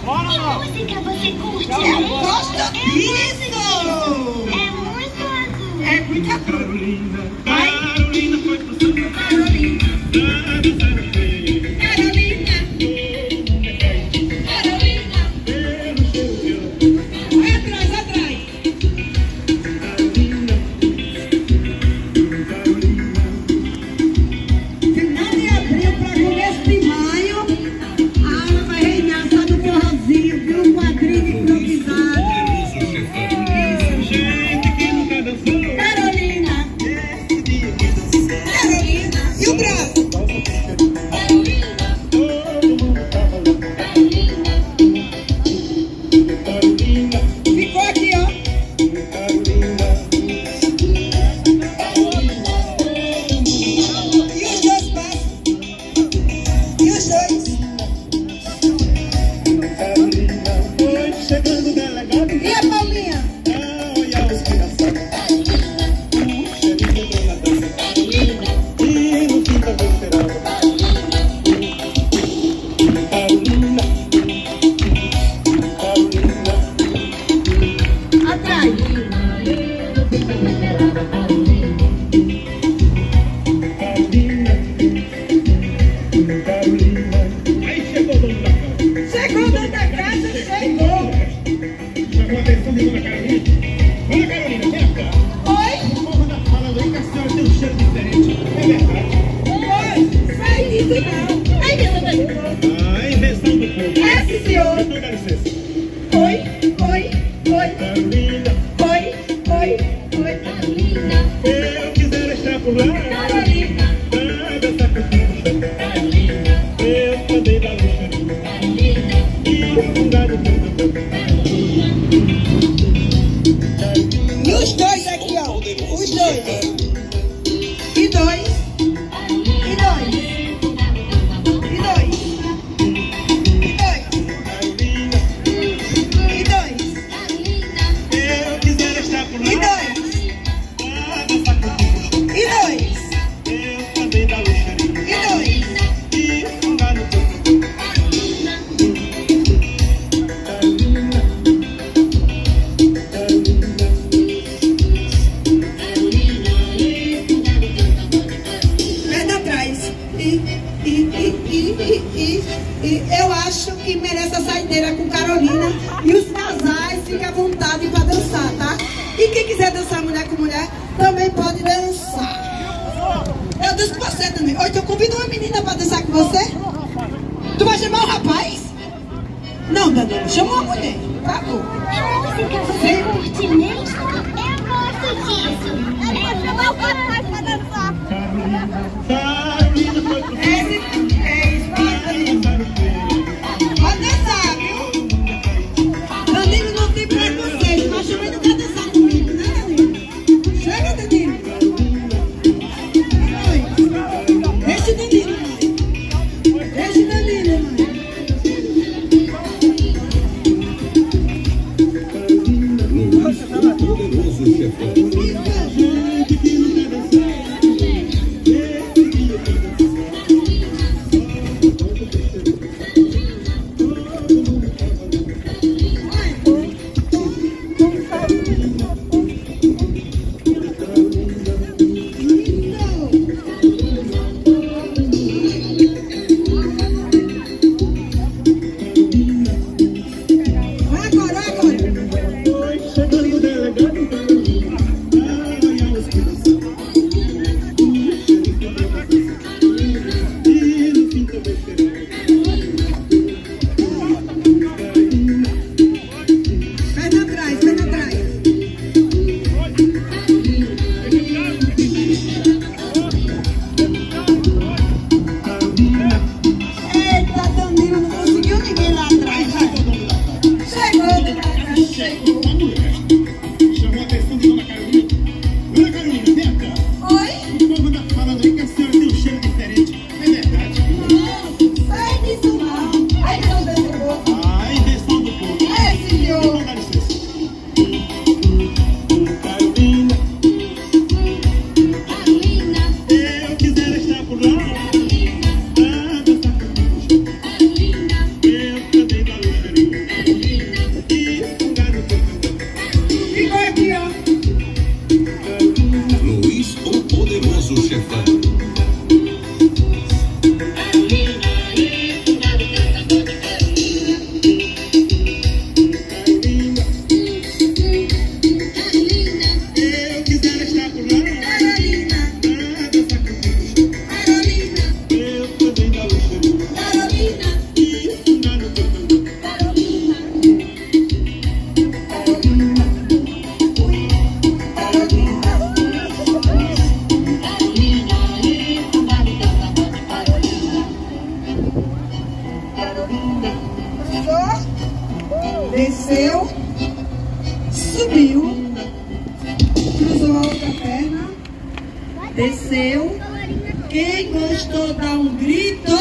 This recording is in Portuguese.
Que música você curte? Eu gosto disso! É muito azul. É muito azul. Carolina, Carolina foi pro Santa Carolina. Carolina. Carolina. Carolina. Pelo cheiro de ouro. Vai atrás, atrás. Carolina, Carolina. Final de abril para começo de maio, a aula vai reinar só no forrozinho, viu? Um quadrinho improvisado. Gente que nunca dançou. Carolina. Esse dia que dançou. Carolina. E o braço? Carolina, Todo mundo tava lá. Carolina, Carolina, Ficou aqui, ó. Carolina. E os dois passos? E os dois? Carolina, foi chegando o delegado. E a Paulinha? Ah, olha os engraçados. Cheirinho do Natal. Carolina, E no fim da esperava. Carolina, Carolina. Atrás. Carolina, Carolina. Aí chegou o dono da casa. Chegou o dono da casa, chegou. Chamou a atenção de Dona Carolina. Dona Carolina, vem cá. Oi? O povo tá falando aí que a senhora tem um cheiro diferente. É verdade. Oi? Sai disso não. Ai, meu Deus. Ah, invenção do povo. É, sim, senhor. Então dá licença. Oi? Carolina, Oi? Carolina, eu quiser estar por lá. Carolina, Pra dançar contigo. Carolina, Eu também dá luxo. Carolina, E afundar no teu tambor. E os dois aqui, ó. Os dois. E dois. E dois. E dois. E dois. Carolina, E dois. Carolina, eu quiser estar por E lá. dois. Pra dançar contigo. E dois. Eu também dá luxo. E dois. E afundar no teu tambor. Carolina, Carolina, Carolina. Perna atrás. E eu acho que merece a saideira com Carolina. E os casais ficam à vontade para dançar, tá? E quem quiser dançar mulher com mulher, também pode dançar. Eu danço com você também. Ou então convido uma menina para dançar com você. Tu vai chamar o rapaz? Não, Danilo, chama uma mulher. Tá bom. que música você curte mesmo? Eu gosto disso. Eu chamar o rapaz pra dançar. Carolina foi pro Esse é espírito. Pode dançar, viu? Danilo não tem preconceito, mas também não quer dançar comigo, né, Danilo? Chega, Danilo. Deixa o Danilo, mãe. Deixa o Danilo, mãe. poderoso chefão. Gente que não quer dançar, esse Desceu, subiu, cruzou a outra perna, desceu. Quem gostou, dá um grito.